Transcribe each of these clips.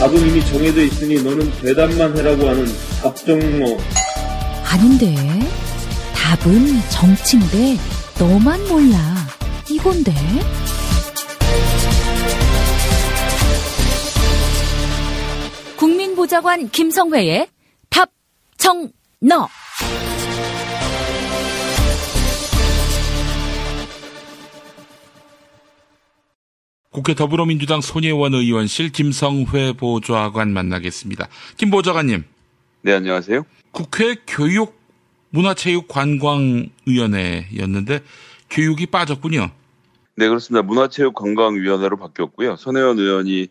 답은 이미 정해져 있으니 너는 대답만 해라고 하는 답정너. 아닌데. 답은 정치인데 너만 몰라. 이건데. 국민보좌관 김성회의 답정너. 국회 더불어민주당 손혜원 의원실 김성회 보좌관 만나겠습니다. 김 보좌관님. 네, 안녕하세요. 국회 교육 문화체육관광위원회였는데 교육이 빠졌군요. 네, 그렇습니다. 문화체육관광위원회로 바뀌었고요. 손혜원 의원이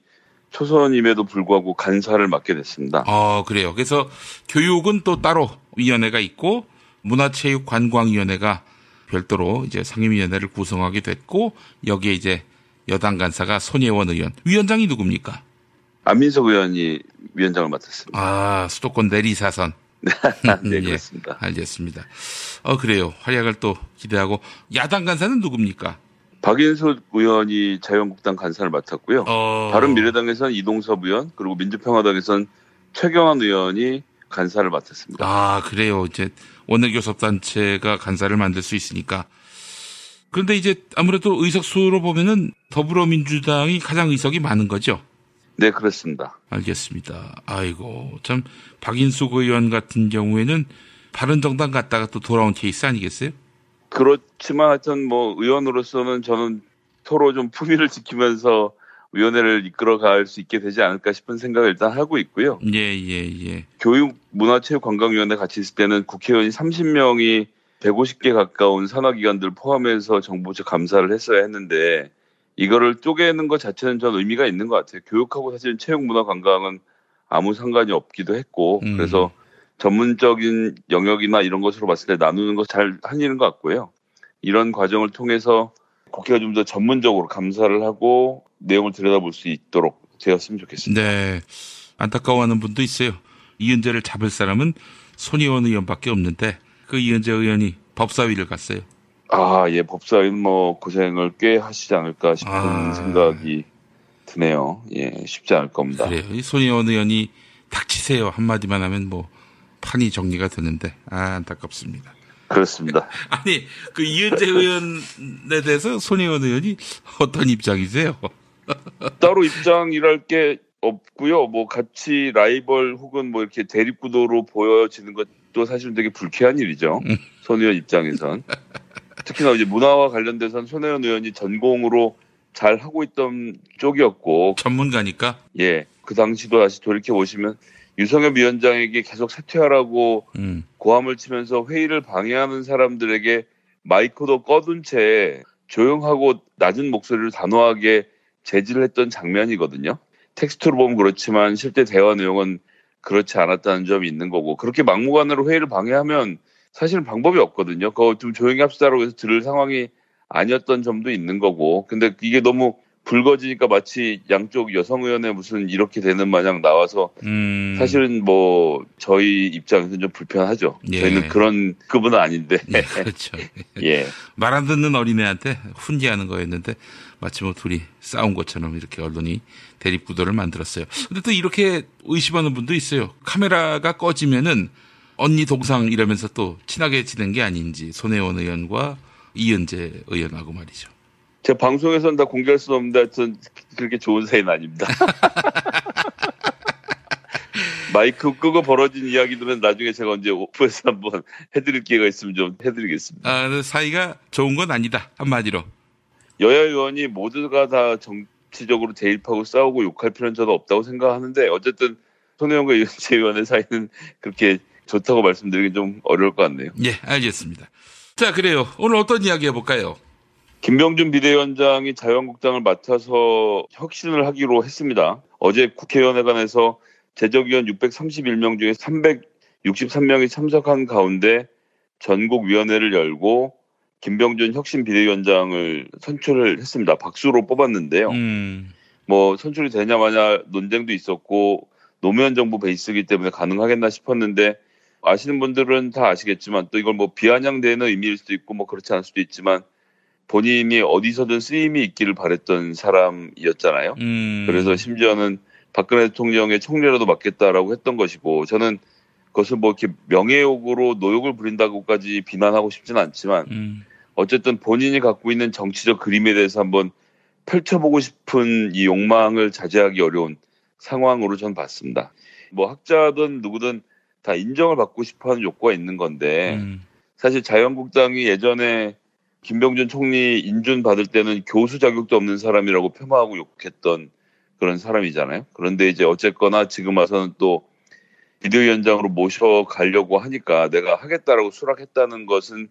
초선임에도 불구하고 간사를 맡게 됐습니다. 그래요. 그래서 교육은 또 따로 위원회가 있고 문화체육관광위원회가 별도로 이제 상임위원회를 구성하게 됐고 여기에 이제 여당 간사가 손혜원 의원. 위원장이 누굽니까? 안민석 의원이 위원장을 맡았습니다. 수도권 내리사선. 네, 그렇습니다. 예, 알겠습니다. 그래요. 활약을 또 기대하고 야당 간사는 누굽니까? 박인숙 의원이 자유한국당 간사를 맡았고요. 바른미래당에서는 이동섭 의원, 그리고 민주평화당에서는 최경환 의원이 간사를 맡았습니다. 그래요. 이제 원내교섭단체가 간사를 만들 수 있으니까. 그런데 이제 아무래도 의석수로 보면은 더불어민주당이 가장 의석이 많은 거죠? 네, 그렇습니다. 알겠습니다. 아이고, 참, 박인숙 의원 같은 경우에는 바른정당 갔다가 또 돌아온 케이스 아니겠어요? 그렇지만 하여튼 의원으로서는 저는 서로 좀 품위를 지키면서 위원회를 이끌어갈 수 있게 되지 않을까 싶은 생각을 일단 하고 있고요. 예. 교육문화체육관광위원회 같이 있을 때는 국회의원이 30명이 150개 가까운 산하기관들 포함해서 정부 측 감사를 했어야 했는데 이거를 쪼개는 것 자체는 전 의미가 있는 것 같아요. 교육하고 사실 체육문화관광은 아무 상관이 없기도 했고 그래서 전문적인 영역이나 이런 것으로 봤을 때 나누는 거 잘 한 일인 것 같고요. 이런 과정을 통해서 국회가 좀 더 전문적으로 감사를 하고 내용을 들여다볼 수 있도록 되었으면 좋겠습니다. 네, 안타까워하는 분도 있어요. 이은재를 잡을 사람은 손혜원 의원밖에 없는데 그 이은재 의원이 법사위를 갔어요. 예, 법사위는 고생을 꽤 하시지 않을까 싶은 생각이 드네요. 예, 쉽지 않을 겁니다. 그래요. 이 손혜원 의원이 닥치세요 한마디만 하면 판이 정리가 되는데 안타깝습니다. 그렇습니다. 아니 그 이은재 의원에 대해서 손혜원 의원이 어떤 입장이세요? 따로 입장이랄 게 없고요. 같이 라이벌 혹은 이렇게 대립구도로 보여지는 것도 사실은 되게 불쾌한 일이죠. 손 의원 입장에선. 특히나 이제 문화와 관련돼서는 손혜원 의원이 전공으로 잘 하고 있던 쪽이었고. 전문가니까? 예. 그 당시도 다시 돌이켜 보시면 유성엽 위원장에게 계속 사퇴하라고 고함을 치면서 회의를 방해하는 사람들에게 마이크도 꺼둔 채 조용하고 낮은 목소리로 단호하게 제지를 했던 장면이거든요. 텍스트로 보면 그렇지만 실제 대화 내용은 그렇지 않았다는 점이 있는 거고 그렇게 막무가내로 회의를 방해하면 사실은 방법이 없거든요. 그거 좀 조용히 합시다라고 해서 들을 상황이 아니었던 점도 있는 거고 근데 이게 너무 불거지니까 마치 양쪽 여성 의원에 무슨 이렇게 되는 마냥 나와서 사실은 저희 입장에서는 좀 불편하죠. 예. 저희는 그런 급은 아닌데. 예, 그렇죠. 예. 말 안 듣는 어린애한테 훈계하는 거였는데 마치 둘이 싸운 것처럼 이렇게 언론이 대립구도를 만들었어요. 근데 또 이렇게 의심하는 분도 있어요. 카메라가 꺼지면은 언니 동상 이러면서 또 친하게 지낸 게 아닌지 손혜원 의원과 이은재 의원하고 말이죠. 제 방송에서는 다 공개할 수는 없는데 하여튼 그렇게 좋은 사이는 아닙니다. 마이크 끄고 벌어진 이야기들은 나중에 제가 언제 오프에서 한번 해드릴 기회가 있으면 좀 해드리겠습니다. 사이가 좋은 건 아니다 한마디로. 여야 의원이 모두가 다 정치적으로 대립하고 싸우고 욕할 필요는 저도 없다고 생각하는데 어쨌든 손혜원과 이은재 의원의 사이는 그렇게 좋다고 말씀드리긴 좀 어려울 것 같네요. 예, 알겠습니다. 자, 그래요. 오늘 어떤 이야기 해볼까요? 김병준 비대위원장이 자유한국당을 맡아서 혁신을 하기로 했습니다. 어제 국회의원회관에서 제적위원 631명 중에 363명이 참석한 가운데 전국위원회를 열고 김병준 혁신 비대위원장을 선출을 했습니다. 박수로 뽑았는데요. 선출이 되냐 마냐 논쟁도 있었고 노무현 정부 베이스이기 때문에 가능하겠나 싶었는데 아시는 분들은 다 아시겠지만 또 이걸 비아냥대는 의미일 수도 있고 그렇지 않을 수도 있지만 본인이 어디서든 쓰임이 있기를 바랬던 사람이었잖아요. 그래서 심지어는 박근혜 대통령의 총리라도 맡겠다라고 했던 것이고 저는 그것을 뭐 이렇게 명예욕으로 노욕을 부린다고까지 비난하고 싶지는 않지만 어쨌든 본인이 갖고 있는 정치적 그림에 대해서 한번 펼쳐보고 싶은 이 욕망을 자제하기 어려운 상황으로 전 봤습니다. 뭐 학자든 누구든 다 인정을 받고 싶어하는 욕구가 있는 건데 사실 자유한국당이 예전에 김병준 총리 인준 받을 때는 교수 자격도 없는 사람이라고 폄하하고 욕했던 그런 사람이잖아요. 그런데 이제 어쨌거나 지금 와서는 또 비대위원장으로 모셔가려고 하니까 내가 하겠다라고 수락했다는 것은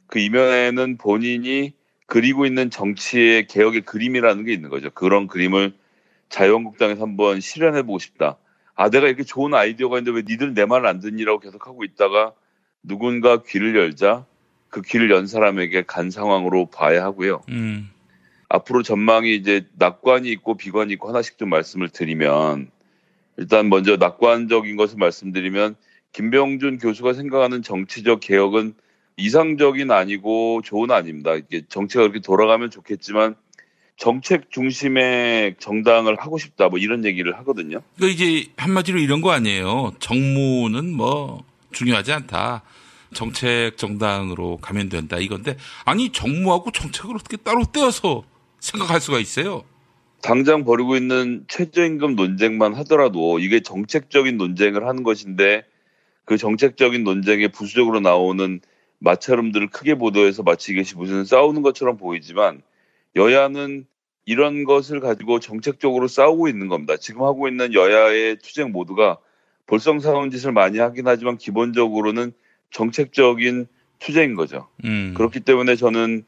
그 이면에는 본인이 그리고 있는 정치의 개혁의 그림이라는 게 있는 거죠. 그런 그림을 자유한국당에서 한번 실현해보고 싶다. 아, 내가 이렇게 좋은 아이디어가 있는데 왜 니들 내 말을 안 듣니라고 계속 하고 있다가 누군가 귀를 열자 그 귀를 연 사람에게 간 상황으로 봐야 하고요. 앞으로 전망이 이제 낙관이 있고 비관이 있고 하나씩 좀 말씀을 드리면 일단 먼저 낙관적인 것을 말씀드리면 김병준 교수가 생각하는 정치적 개혁은 이상적인 아니고 좋은 아닙니다. 이게 정치가 그렇게 돌아가면 좋겠지만 정책 중심의 정당을 하고 싶다 뭐 이런 얘기를 하거든요. 그러니까 이제 한마디로 이런 거 아니에요. 정무는 뭐 중요하지 않다. 정책 정당으로 가면 된다 이건데 아니 정무하고 정책을 어떻게 따로 떼어서 생각할 수가 있어요. 당장 벌이고 있는 최저임금 논쟁만 하더라도 이게 정책적인 논쟁을 하는 것인데 그 정책적인 논쟁에 부수적으로 나오는 마찰음들을 크게 보도해서 마치 이것이 무슨 싸우는 것처럼 보이지만 여야는 이런 것을 가지고 정책적으로 싸우고 있는 겁니다. 지금 하고 있는 여야의 투쟁 모두가 볼썽사나운 짓을 많이 하긴 하지만 기본적으로는 정책적인 투쟁인 거죠. 그렇기 때문에 저는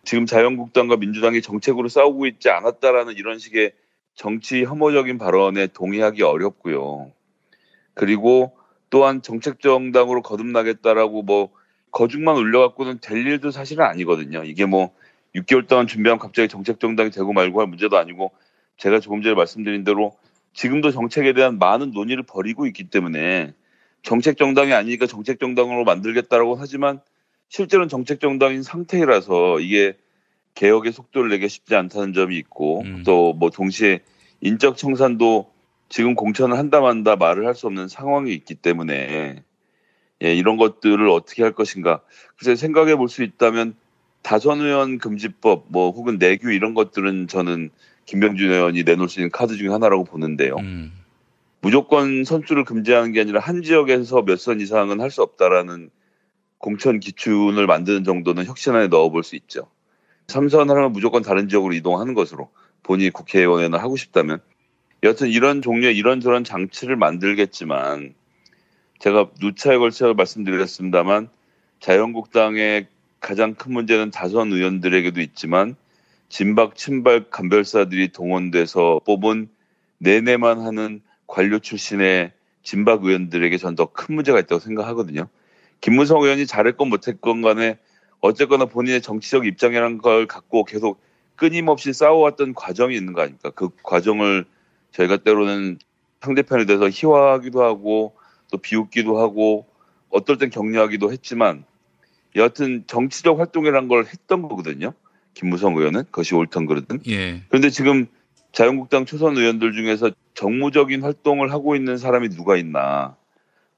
지금 자유한국당과 민주당이 정책으로 싸우고 있지 않았다라는 이런 식의 정치 혐오적인 발언에 동의하기 어렵고요. 그리고 또한 정책 정당으로 거듭나겠다라고 뭐 거중만 올려갖고는 될 일도 사실은 아니거든요. 이게 뭐 6개월 동안 준비하면 갑자기 정책 정당이 되고 말고 할 문제도 아니고 제가 조금 전에 말씀드린 대로 지금도 정책에 대한 많은 논의를 벌이고 있기 때문에 정책 정당이 아니니까 정책 정당으로 만들겠다라고 하지만 실제로는 정책 정당인 상태라서 이게 개혁의 속도를 내기 쉽지 않다는 점이 있고 또 뭐 동시에 인적 청산도 지금 공천을 한다 만다 말을 할 수 없는 상황이 있기 때문에 예, 이런 것들을 어떻게 할 것인가. 그래서 생각해 볼 수 있다면 다선 의원 금지법 뭐 혹은 내규 이런 것들은 저는 김병준 의원이 내놓을 수 있는 카드 중에 하나라고 보는데요. 무조건 선출을 금지하는 게 아니라 한 지역에서 몇 선 이상은 할 수 없다라는 공천 기준을 만드는 정도는 혁신안에 넣어볼 수 있죠. 3선을 하면 무조건 다른 지역으로 이동하는 것으로 본인이 국회의원회는 하고 싶다면 여하튼 이런 종류의 이런저런 장치를 만들겠지만 제가 누차에 걸쳐 말씀드렸습니다만 자유한국당의 가장 큰 문제는 다선 의원들에게도 있지만 진박 친박 간별사들이 동원돼서 뽑은 내내만 하는 관료 출신의 진박 의원들에게 전 더 큰 문제가 있다고 생각하거든요. 김무성 의원이 잘했건 못했건 간에 어쨌거나 본인의 정치적 입장이라는 걸 갖고 계속 끊임없이 싸워왔던 과정이 있는 거 아닙니까? 그 과정을 저희가 때로는 상대편에 대해서 희화하기도 하고 또 비웃기도 하고 어떨 땐 격려하기도 했지만 여하튼 정치적 활동이라는 걸 했던 거거든요. 김무성 의원은 그것이 옳든 그르든. 예. 그런데 지금 자유한국당 초선 의원들 중에서 정무적인 활동을 하고 있는 사람이 누가 있나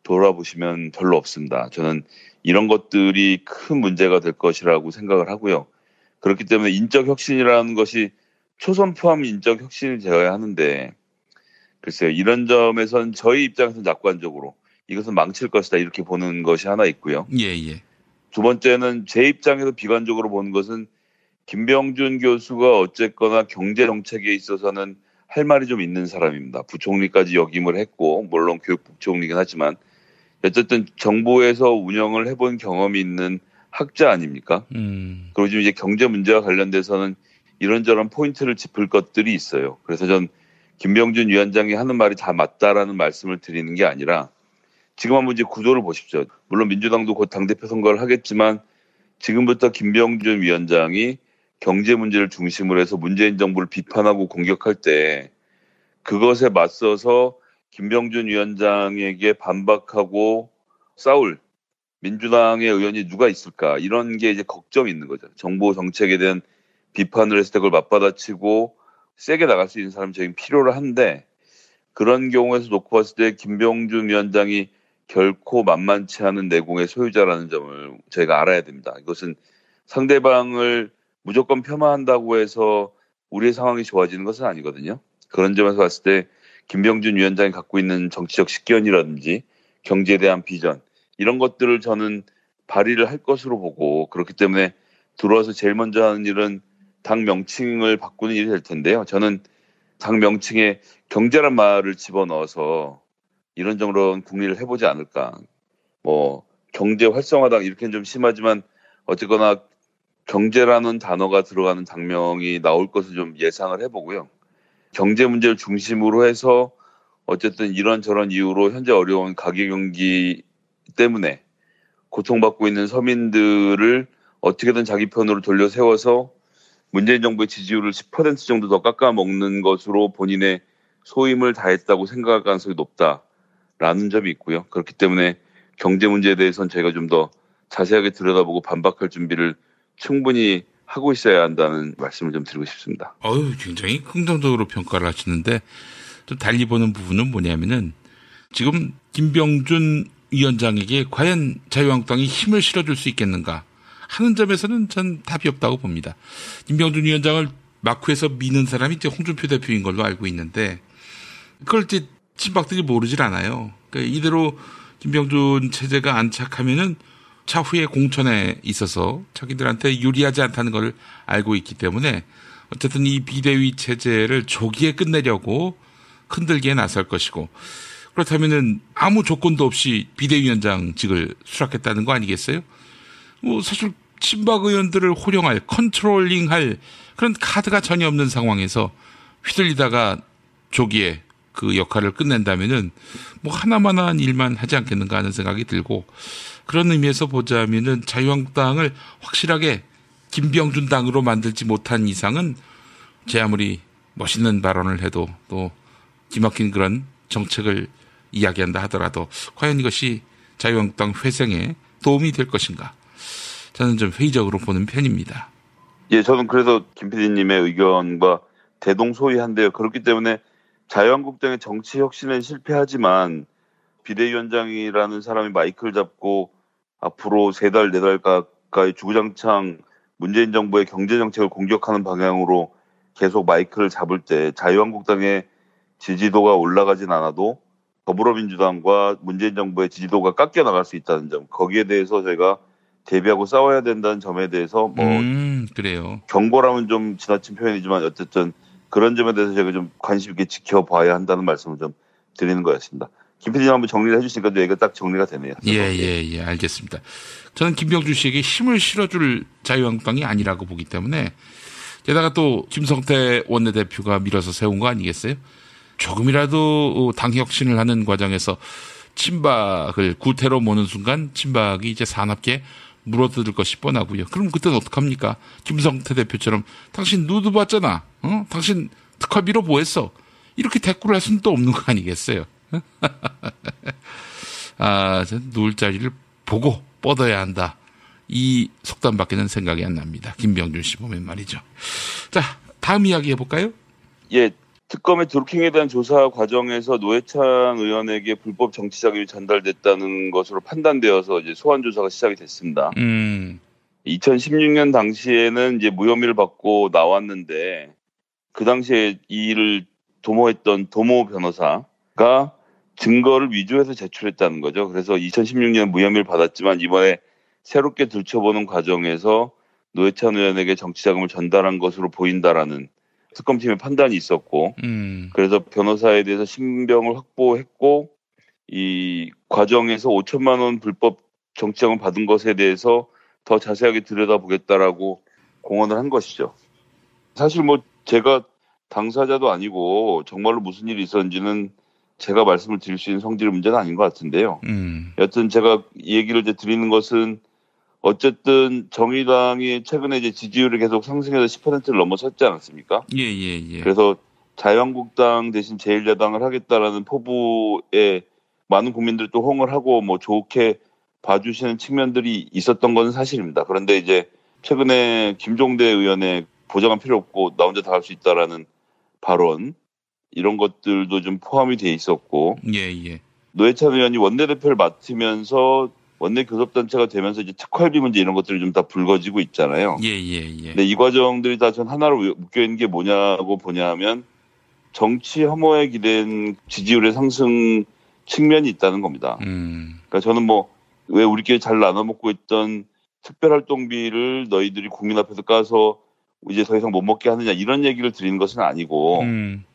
돌아보시면 별로 없습니다. 저는 이런 것들이 큰 문제가 될 것이라고 생각을 하고요. 그렇기 때문에 인적 혁신이라는 것이 초선 포함 인적 혁신이 되어야 하는데 글쎄요. 이런 점에서는 저희 입장에서는 낙관적으로 이것은 망칠 것이다 이렇게 보는 것이 하나 있고요. 예. 두 번째는 제 입장에서 비관적으로 보는 것은 김병준 교수가 어쨌거나 경제정책에 있어서는 할 말이 좀 있는 사람입니다. 부총리까지 역임을 했고 물론 교육부총리긴 하지만 어쨌든 정부에서 운영을 해본 경험이 있는 학자 아닙니까? 그리고 지금 이제 경제 문제와 관련돼서는 이런저런 포인트를 짚을 것들이 있어요. 그래서 전 김병준 위원장이 하는 말이 다 맞다라는 말씀을 드리는 게 아니라 지금 한번 이제 구도를 보십시오. 물론 민주당도 곧 당대표 선거를 하겠지만 지금부터 김병준 위원장이 경제 문제를 중심으로 해서 문재인 정부를 비판하고 공격할 때 그것에 맞서서 김병준 위원장에게 반박하고 싸울 민주당의 의원이 누가 있을까 이런 게 이제 걱정이 있는 거죠. 정부 정책에 대한 비판을 했을 때 그걸 맞받아치고 세게 나갈 수 있는 사람이 저희는 필요로 한데 그런 경우에서 놓고 봤을 때 김병준 위원장이 결코 만만치 않은 내공의 소유자라는 점을 저희가 알아야 됩니다. 이것은 상대방을 무조건 폄하한다고 해서 우리의 상황이 좋아지는 것은 아니거든요. 그런 점에서 봤을 때 김병준 위원장이 갖고 있는 정치적 식견이라든지 경제에 대한 비전 이런 것들을 저는 발휘를 할 것으로 보고 그렇기 때문에 들어와서 제일 먼저 하는 일은 당 명칭을 바꾸는 일이 될 텐데요. 저는 당 명칭에 경제란 말을 집어넣어서 이런저런 궁리를 해보지 않을까. 경제 활성화당 이렇게는 좀 심하지만 어쨌거나 경제라는 단어가 들어가는 당명이 나올 것을 좀 예상을 해보고요. 경제 문제를 중심으로 해서 어쨌든 이런저런 이유로 현재 어려운 가계 경기 때문에 고통받고 있는 서민들을 어떻게든 자기 편으로 돌려 세워서 문재인 정부의 지지율을 10% 정도 더 깎아먹는 것으로 본인의 소임을 다했다고 생각할 가능성이 높다라는 점이 있고요. 그렇기 때문에 경제 문제에 대해서는 저희가 좀 더 자세하게 들여다보고 반박할 준비를 충분히 하고 있어야 한다는 말씀을 좀 드리고 싶습니다. 굉장히 긍정적으로 평가를 하시는데 좀 달리 보는 부분은 뭐냐면은 지금 김병준 위원장에게 과연 자유한국당이 힘을 실어줄 수 있겠는가 하는 점에서는 전 답이 없다고 봅니다. 김병준 위원장을 마쿠에서 미는 사람이 이제 홍준표 대표인 걸로 알고 있는데 그걸 이제 친박들이 모르질 않아요. 그러니까 이대로 김병준 체제가 안착하면은 차후에 공천에 있어서 자기들한테 유리하지 않다는 걸 알고 있기 때문에 어쨌든 이 비대위 체제를 조기에 끝내려고 흔들기에 나설 것이고 그렇다면은 아무 조건도 없이 비대위원장직을 수락했다는 거 아니겠어요? 사실 친박 의원들을 호령할 컨트롤링할 그런 카드가 전혀 없는 상황에서 휘둘리다가 조기에 그 역할을 끝낸다면은 하나만한 일만 하지 않겠는가 하는 생각이 들고 그런 의미에서 보자면은 자유한국당을 확실하게 김병준 당으로 만들지 못한 이상은 제 아무리 멋있는 발언을 해도 또 기막힌 그런 정책을 이야기한다 하더라도 과연 이것이 자유한국당 회생에 도움이 될 것인가? 저는 좀 회의적으로 보는 편입니다. 예, 저는 그래서 김 PD님의 의견과 대동소이한데요. 그렇기 때문에 자유한국당의 정치 혁신은 실패하지만 비대위원장이라는 사람이 마이크를 잡고 앞으로 3달, 4달 가까이 주구장창 문재인 정부의 경제정책을 공격하는 방향으로 계속 마이크를 잡을 때 자유한국당의 지지도가 올라가진 않아도 더불어민주당과 문재인 정부의 지지도가 깎여 나갈 수 있다는 점, 거기에 대해서 저희가 대비하고 싸워야 된다는 점에 대해서 그래요. 경고라면 좀 지나친 표현이지만 어쨌든 그런 점에 대해서 제가 좀 관심 있게 지켜봐야 한다는 말씀을 좀 드리는 거였습니다. 김 PD님 한번 정리를 해주시니까 얘기가 딱 정리가 되네요. 예, 알겠습니다. 저는 김병준 씨에게 힘을 실어줄 자유한국당이 아니라고 보기 때문에 게다가 또 김성태 원내대표가 밀어서 세운 거 아니겠어요? 조금이라도 당 혁신을 하는 과정에서 친박을 구태로 모는 순간 친박이 이제 사납게 물어뜯을 것이 뻔하고요. 그럼 그때는 어떡합니까? 김성태 대표처럼 당신 누드 봤잖아. 당신 특활비로 뭐 했어? 이렇게 대꾸를 할 수는 또 없는 거 아니겠어요? 누울 자리를 보고 뻗어야 한다. 이 속담밖에는 생각이 안 납니다. 김병준 씨 보면 말이죠. 자, 다음 이야기 해볼까요? 예, 특검의 드루킹에 대한 조사 과정에서 노회찬 의원에게 불법 정치 자금이 전달됐다는 것으로 판단되어서 이제 소환 조사가 시작이 됐습니다. 2016년 당시에는 이제 무혐의를 받고 나왔는데 그 당시에 이 일을 도모했던 도모 변호사가 증거를 위조해서 제출했다는 거죠. 그래서 2016년 무혐의를 받았지만 이번에 새롭게 들춰보는 과정에서 노회찬 의원에게 정치자금을 전달한 것으로 보인다라는 특검팀의 판단이 있었고 그래서 변호사에 대해서 신병을 확보했고 이 과정에서 5천만 원 불법 정치자금 받은 것에 대해서 더 자세하게 들여다보겠다라고 공언을 한 것이죠. 사실 제가 당사자도 아니고 정말로 무슨 일이 있었는지는 제가 말씀을 드릴 수 있는 성질의 문제는 아닌 것 같은데요. 여튼 제가 이 얘기를 이제 드리는 것은 어쨌든 정의당이 최근에 이제 지지율이 계속 상승해서 10%를 넘어섰지 않았습니까? 예. 그래서 자유한국당 대신 제1야당을 하겠다라는 포부에 많은 분들이 또 호응을 하고 좋게 봐주시는 측면들이 있었던 건 사실입니다. 그런데 이제 최근에 김종대 의원의 보장은 필요 없고 나 혼자 다 할 수 있다라는 발언, 이런 것들도 좀 포함이 돼 있었고. 예. 노회찬 의원이 원내대표를 맡으면서 원내 교섭단체가 되면서 이제 특활비 문제 이런 것들이 좀 다 불거지고 있잖아요. 예. 근데 이 과정들이 다 전 하나로 묶여 있는 게 뭐냐고 보냐면 정치 혐오에 기댄 지지율의 상승 측면이 있다는 겁니다. 그러니까 저는 뭐 왜 우리끼리 잘 나눠 먹고 있던 특별활동비를 너희들이 국민 앞에서 까서 이제 더 이상 못 먹게 하느냐 이런 얘기를 드리는 것은 아니고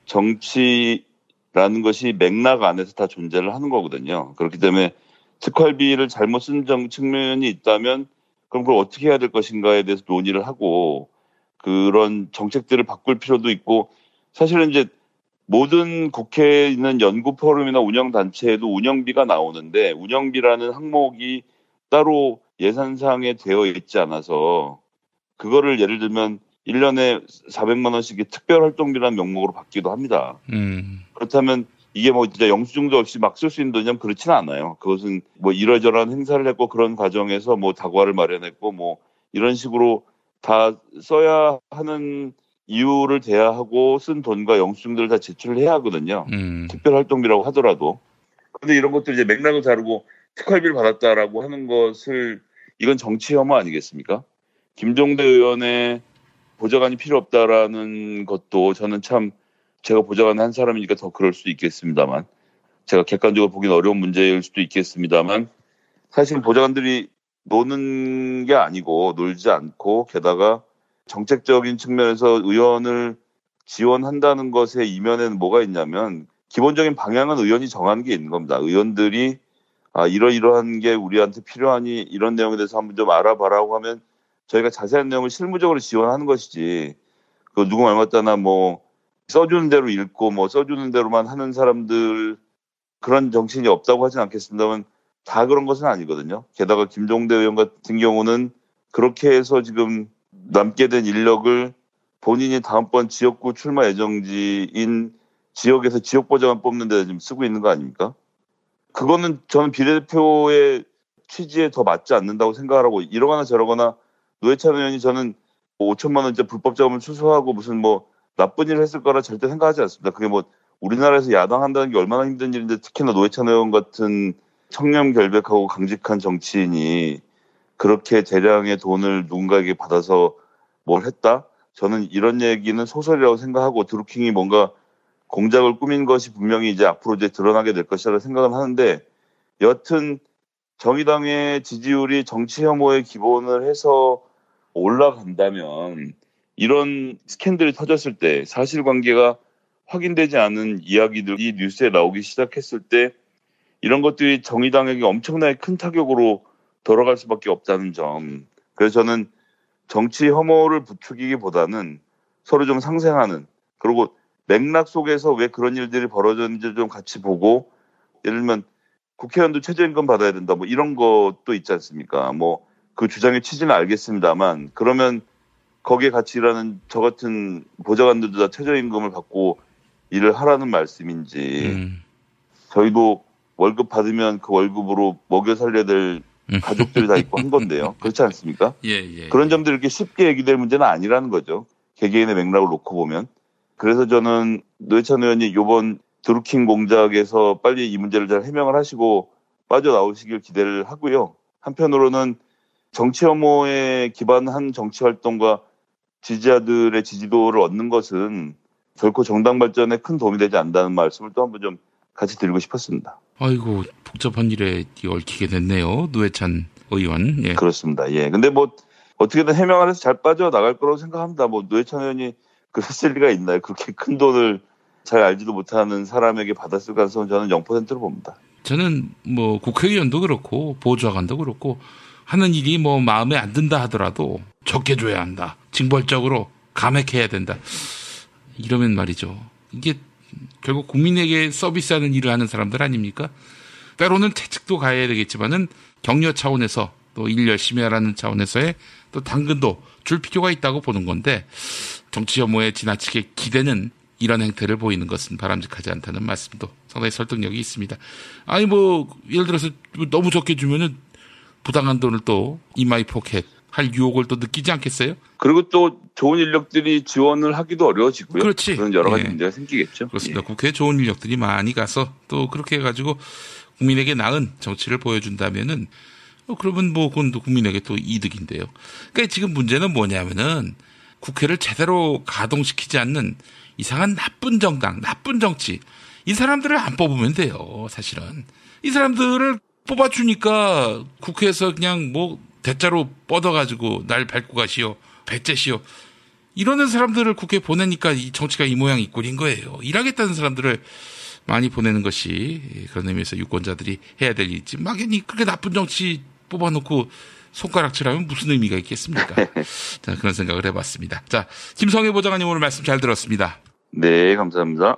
정치라는 것이 맥락 안에서 다 존재를 하는 거거든요. 그렇기 때문에 특활비를 잘못 쓴 측면이 있다면 그럼 그걸 어떻게 해야 될 것인가에 대해서 논의를 하고 그런 정책들을 바꿀 필요도 있고 사실은 이제 모든 국회에 있는 연구 포럼이나 운영 단체에도 운영비가 나오는데 운영비라는 항목이 따로 예산상에 되어 있지 않아서 그거를 예를 들면 1년에 400만 원씩의 특별활동비라는 명목으로 받기도 합니다. 그렇다면 이게 뭐 진짜 영수증도 없이 막 쓸 수 있는 돈이냐면 그렇지는 않아요. 그것은 뭐 이러저러한 행사를 했고 그런 과정에서 뭐 다과를 마련했고 뭐 이런 식으로 다 써야 하는 이유를 대야하고 쓴 돈과 영수증들을 다 제출을 해야 하거든요. 특별활동비라고 하더라도. 근데 이런 것들 이제 맥락을 다루고 특활비를 받았다라고 하는 것을 이건 정치 혐오 아니겠습니까? 김종대 의원의 보좌관이 필요 없다라는 것도 저는 참 제가 보좌관 한 사람이니까 더 그럴 수도 있겠습니다만 제가 객관적으로 보기는 어려운 문제일 수도 있겠습니다만 사실 보좌관들이 노는 게 아니고 놀지 않고 게다가 정책적인 측면에서 의원을 지원한다는 것의 이면에는 뭐가 있냐면 기본적인 방향은 의원이 정하는 게 있는 겁니다. 의원들이 이러이러한 게 우리한테 필요하니 이런 내용에 대해서 한번 좀 알아봐라고 하면 저희가 자세한 내용을 실무적으로 지원하는 것이지 그 누구 말 맞다나 뭐 써주는 대로 읽고 뭐 써주는 대로만 하는 사람들 그런 정신이 없다고 하진 않겠습니다만 다 그런 것은 아니거든요. 게다가 김종대 의원 같은 경우는 그렇게 해서 지금 남게 된 인력을 본인이 다음번 지역구 출마 예정지인 지역에서 지역보좌관 뽑는 데 지금 쓰고 있는 거 아닙니까? 그거는 저는 비례대표의 취지에 더 맞지 않는다고 생각하고 이러거나 저러거나 노회찬 의원이 저는 5천만 원짜리 불법 자금을 수수하고 무슨 뭐 나쁜 일을 했을 거라 절대 생각하지 않습니다. 그게 뭐 우리나라에서 야당한다는 게 얼마나 힘든 일인데 특히나 노회찬 의원 같은 청렴결백하고 강직한 정치인이 그렇게 대량의 돈을 누군가에게 받아서 뭘 했다? 저는 이런 얘기는 소설이라고 생각하고 드루킹이 뭔가 공작을 꾸민 것이 분명히 이제 앞으로 이제 드러나게 될 것이라고 생각은 하는데 여튼 정의당의 지지율이 정치 혐오에 기본을 해서 올라간다면 이런 스캔들이 터졌을 때 사실관계가 확인되지 않은 이야기들이 뉴스에 나오기 시작했을 때 이런 것들이 정의당에게 엄청나게 큰 타격으로 돌아갈 수밖에 없다는 점. 그래서 저는 정치 혐오를 부추기기보다는 서로 좀 상생하는 그리고 맥락 속에서 왜 그런 일들이 벌어졌는지 좀 같이 보고 예를 들면 국회의원도 최저임금 받아야 된다 뭐 이런 것도 있지 않습니까? 뭐 그 주장의 취지는 알겠습니다만 그러면 거기에 같이 일하는 저 같은 보좌관들도 다 최저임금을 받고 일을 하라는 말씀인지 저희도 월급 받으면 그 월급으로 먹여 살려야 될 가족들이 다 있고 한 건데요. 그렇지 않습니까? 예. 그런 점들이 이렇게 쉽게 얘기될 문제는 아니라는 거죠. 개개인의 맥락을 놓고 보면. 그래서 저는 노회찬 의원이 이번 드루킹 공작에서 빨리 이 문제를 잘 해명을 하시고 빠져나오시길 기대를 하고요. 한편으로는 정치 혐오에 기반한 정치 활동과 지지자들의 지지도를 얻는 것은 결코 정당 발전에 큰 도움이 되지 않는다는 말씀을 또 한번 좀 같이 드리고 싶었습니다. 아이고 복잡한 일에 얽히게 됐네요. 노회찬 의원. 예. 그렇습니다. 예. 근데 뭐 어떻게든 해명을 해서 잘 빠져나갈 거라고 생각합니다. 뭐 노회찬 의원이 그랬을 리가 있나요? 그렇게 큰 돈을 잘 알지도 못하는 사람에게 받았을 가능성은 저는 0%로 봅니다. 저는 뭐 국회의원도 그렇고 보좌관도 그렇고 하는 일이 뭐 마음에 안 든다 하더라도 적게 줘야 한다. 징벌적으로 감액해야 된다. 이러면 말이죠. 이게 결국 국민에게 서비스하는 일을 하는 사람들 아닙니까? 때로는 퇴직도 가야 되겠지만은 격려 차원에서 또 일 열심히 하라는 차원에서의 또 당근도 줄 필요가 있다고 보는 건데 정치 혐오에 지나치게 기대는 이런 행태를 보이는 것은 바람직하지 않다는 말씀도 상당히 설득력이 있습니다. 아니 뭐 예를 들어서 너무 적게 주면은 부당한 돈을 또 이마이 포켓 할 유혹을 또 느끼지 않겠어요? 그리고 또 좋은 인력들이 지원을 하기도 어려워지고요. 그렇지. 그런 여러 가지 예. 문제가 생기겠죠. 그렇습니다. 국회에 좋은 인력들이 많이 가서 또 그렇게 해가지고 국민에게 나은 정치를 보여준다면은 그러면 뭐 그건 또 국민에게 또 이득인데요. 그러니까 지금 문제는 뭐냐면은 국회를 제대로 가동시키지 않는 이상한 나쁜 정당, 나쁜 정치 이 사람들을 안 뽑으면 돼요. 사실은 이 사람들을 뽑아주니까 국회에서 그냥 뭐 대자로 뻗어가지고 날 밟고 가시오, 배째시오 이러는 사람들을 국회에 보내니까 이 정치가 이 모양 이 꼴인 거예요. 일하겠다는 사람들을 많이 보내는 것이 그런 의미에서 유권자들이 해야 될 일이지. 막연히 그렇게 나쁜 정치 뽑아놓고 손가락질하면 무슨 의미가 있겠습니까? 자, 그런 생각을 해봤습니다. 자, 김성회 보좌관님 오늘 말씀 잘 들었습니다. 네, 감사합니다.